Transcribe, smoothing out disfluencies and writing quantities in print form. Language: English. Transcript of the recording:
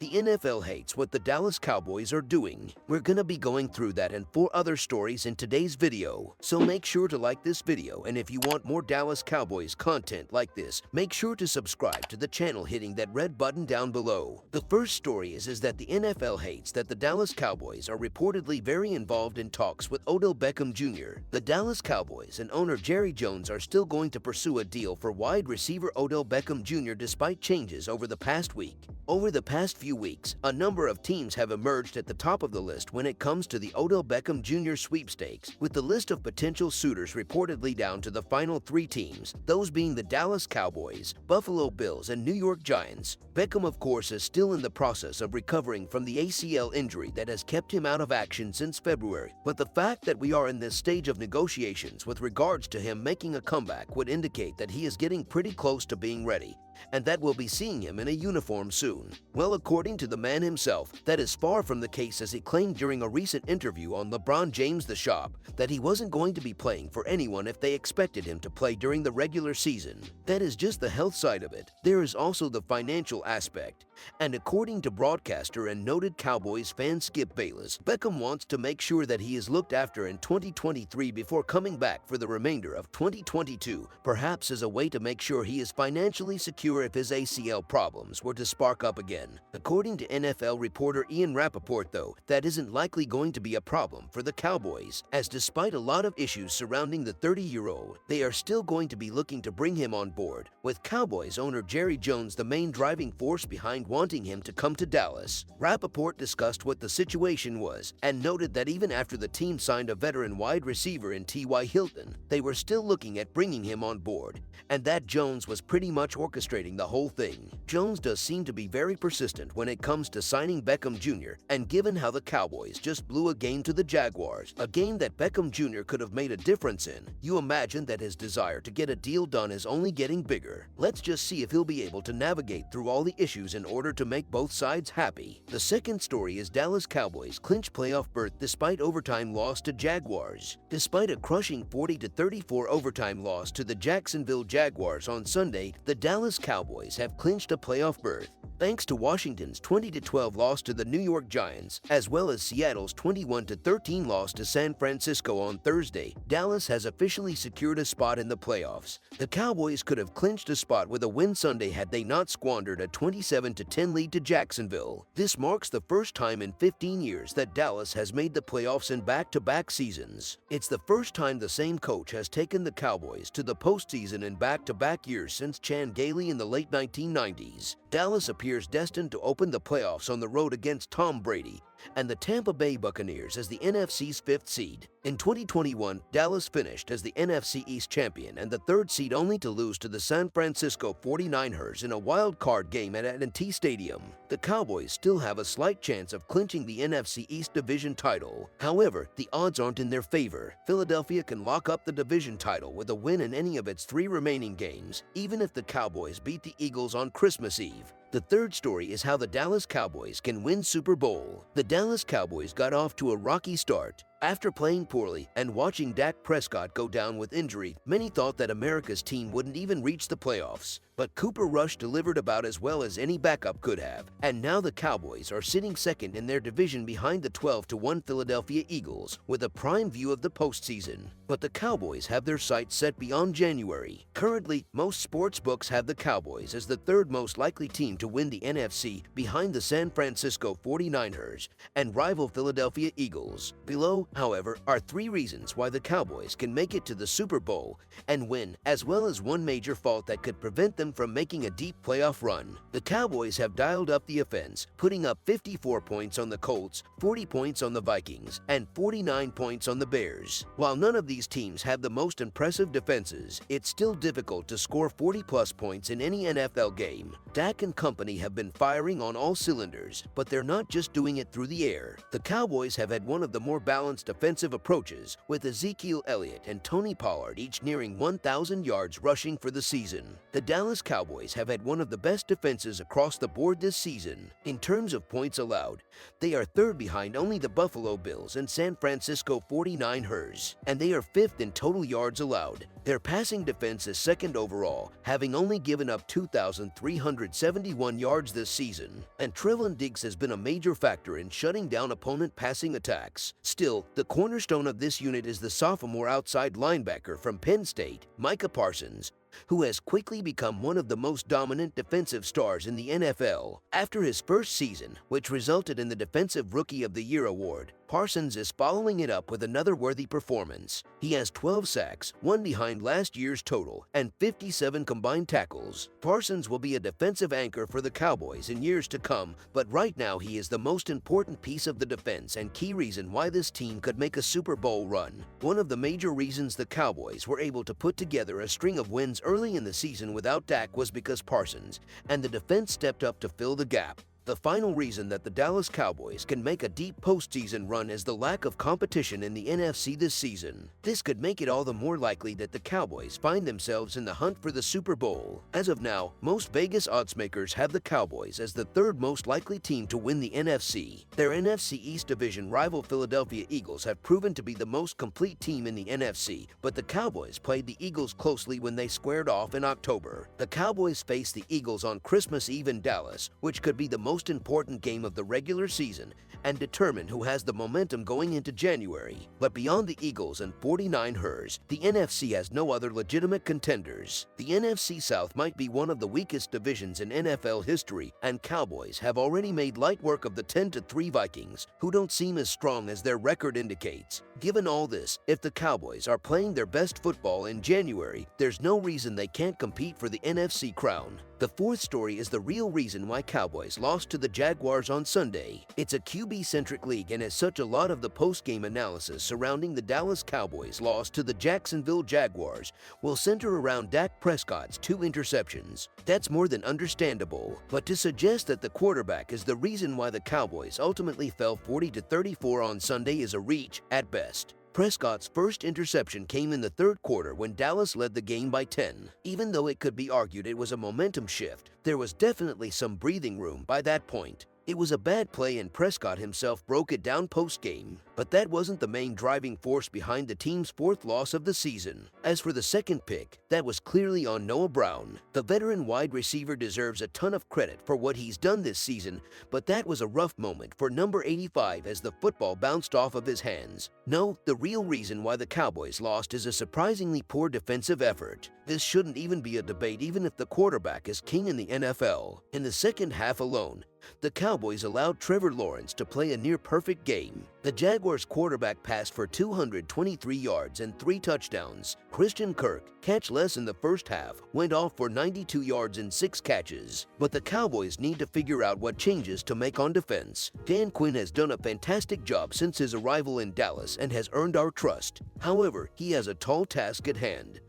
The NFL hates what the Dallas Cowboys are doing. We're gonna be going through that and 4 other stories in today's video. So make sure to like this video, and if you want more Dallas Cowboys content like this, make sure to subscribe to the channel hitting that red button down below. The first story is that the NFL hates that the Dallas Cowboys are reportedly very involved in talks with Odell Beckham Jr. The Dallas Cowboys and owner Jerry Jones are still going to pursue a deal for wide receiver Odell Beckham Jr. despite changes over the past week. Over the past few weeks, a number of teams have emerged at the top of the list when it comes to the Odell Beckham Jr. sweepstakes, with the list of potential suitors reportedly down to the final 3 teams, those being the Dallas Cowboys, Buffalo Bills, and New York Giants. Beckham, of course, is still in the process of recovering from the ACL injury that has kept him out of action since February, but the fact that we are in this stage of negotiations with regards to him making a comeback would indicate that he is getting pretty close to being ready, and that we'll be seeing him in a uniform soon. Well, according to the man himself, that is far from the case, as he claimed during a recent interview on LeBron James' The Shop that he wasn't going to be playing for anyone if they expected him to play during the regular season. That is just the health side of it. There is also the financial aspect. And according to broadcaster and noted Cowboys fan Skip Bayless, Beckham wants to make sure that he is looked after in 2023 before coming back for the remainder of 2022, perhaps as a way to make sure he is financially secure if his ACL problems were to spark up again. According to NFL reporter Ian Rappaport, though, that isn't likely going to be a problem for the Cowboys, as despite a lot of issues surrounding the 30-year-old, they are still going to be looking to bring him on board, with Cowboys owner Jerry Jones the main driving force behind wanting him to come to Dallas. Rappaport discussed what the situation was and noted that even after the team signed a veteran wide receiver in T.Y. Hilton, they were still looking at bringing him on board, and that Jones was pretty much orchestrating the whole thing. Jones does seem to be very persistent when it comes to signing Beckham Jr., and given how the Cowboys just blew a game to the Jaguars, a game that Beckham Jr. could have made a difference in, you imagine that his desire to get a deal done is only getting bigger. Let's just see if he'll be able to navigate through all the issues in order to make both sides happy. The second story is Dallas Cowboys clinch playoff berth despite overtime loss to Jaguars. Despite a crushing 40-34 overtime loss to the Jacksonville Jaguars on Sunday, the Dallas Cowboys have clinched a playoff berth, thanks to Washington's 20-12 loss to the New York Giants, as well as Seattle's 21-13 loss to San Francisco on Thursday. Dallas has officially secured a spot in the playoffs. The Cowboys could have clinched a spot with a win Sunday had they not squandered a 27-10 lead to Jacksonville. This marks the first time in 15 years that Dallas has made the playoffs in back-to-back seasons. It's the first time the same coach has taken the Cowboys to the postseason in back-to-back years since Chan Gailey in the late 1990s. Dallas appears destined to open the playoffs on the road against Tom Brady and the Tampa Bay Buccaneers as the NFC's 5th seed. In 2021, Dallas finished as the NFC East champion and the 3rd seed, only to lose to the San Francisco 49ers in a wild card game at AT&T Stadium. The Cowboys still have a slight chance of clinching the NFC East division title. However, the odds aren't in their favor. Philadelphia can lock up the division title with a win in any of its 3 remaining games, even if the Cowboys beat the Eagles on Christmas Eve. The third story is how the Dallas Cowboys can win Super Bowl. The Dallas Cowboys got off to a rocky start. After playing poorly and watching Dak Prescott go down with injury, many thought that America's team wouldn't even reach the playoffs. But Cooper Rush delivered about as well as any backup could have, and now the Cowboys are sitting second in their division behind the 12-1 Philadelphia Eagles, with a prime view of the postseason. But the Cowboys have their sights set beyond January. Currently, most sports books have the Cowboys as the 3rd most likely team to win the NFC, behind the San Francisco 49ers and rival Philadelphia Eagles. Below, however, are 3 reasons why the Cowboys can make it to the Super Bowl and win, as well as one major fault that could prevent them from making a deep playoff run. The Cowboys have dialed up the offense, putting up 54 points on the Colts, 40 points on the Vikings, and 49 points on the Bears. While none of these teams have the most impressive defenses, it's still difficult to score 40-plus points in any NFL game. Dak and company have been firing on all cylinders, but they're not just doing it through the air. The Cowboys have had one of the more balanced balanced offensive approaches, with Ezekiel Elliott and Tony Pollard each nearing 1,000 yards rushing for the season. The Dallas Cowboys have had one of the best defenses across the board this season. In terms of points allowed, they are third behind only the Buffalo Bills and San Francisco 49ers, and they are fifth in total yards allowed. Their passing defense is second overall, having only given up 2,371 yards this season, and Trevon Diggs has been a major factor in shutting down opponent passing attacks. Still, the cornerstone of this unit is the sophomore outside linebacker from Penn State, Micah Parsons, who has quickly become one of the most dominant defensive stars in the NFL. After his first season, which resulted in the Defensive Rookie of the Year award, Parsons is following it up with another worthy performance. He has 12 sacks, one behind last year's total, and 57 combined tackles. Parsons will be a defensive anchor for the Cowboys in years to come, but right now he is the most important piece of the defense and key reason why this team could make a Super Bowl run. One of the major reasons the Cowboys were able to put together a string of wins early in the season without Dak was because Parsons and the defense stepped up to fill the gap. The final reason that the Dallas Cowboys can make a deep postseason run is the lack of competition in the NFC this season. This could make it all the more likely that the Cowboys find themselves in the hunt for the Super Bowl. As of now, most Vegas oddsmakers have the Cowboys as the third most likely team to win the NFC. Their NFC East division rival Philadelphia Eagles have proven to be the most complete team in the NFC, but the Cowboys played the Eagles closely when they squared off in October. The Cowboys face the Eagles on Christmas Eve in Dallas, which could be the most important game of the regular season and determine who has the momentum going into January. But beyond the Eagles and 49ers, the NFC has no other legitimate contenders. The NFC South might be one of the weakest divisions in NFL history, and Cowboys have already made light work of the 10-3 Vikings, who don't seem as strong as their record indicates. Given all this, if the Cowboys are playing their best football in January, there's no reason they can't compete for the NFC crown. The fourth story is the real reason why Cowboys lost to the Jaguars on Sunday. It's a QB-centric league, and as such, a lot of the post-game analysis surrounding the Dallas Cowboys' loss to the Jacksonville Jaguars will center around Dak Prescott's 2 interceptions. That's more than understandable, but to suggest that the quarterback is the reason why the Cowboys ultimately fell 40-34 on Sunday is a reach at best. Prescott's first interception came in the third quarter when Dallas led the game by 10. Even though it could be argued it was a momentum shift, there was definitely some breathing room by that point. It was a bad play and Prescott himself broke it down post-game, but that wasn't the main driving force behind the team's fourth loss of the season. As for the second pick, that was clearly on Noah Brown. The veteran wide receiver deserves a ton of credit for what he's done this season, but that was a rough moment for number 85 as the football bounced off of his hands. No, the real reason why the Cowboys lost is a surprisingly poor defensive effort. This shouldn't even be a debate even if the quarterback is king in the NFL. In the second half alone, the Cowboys allowed Trevor Lawrence to play a near-perfect game. The Jaguars quarterback passed for 223 yards and 3 touchdowns. Christian Kirk, catch less in the first half, went off for 92 yards and 6 catches. But the Cowboys need to figure out what changes to make on defense. Dan Quinn has done a fantastic job since his arrival in Dallas and has earned our trust. However, he has a tall task at hand.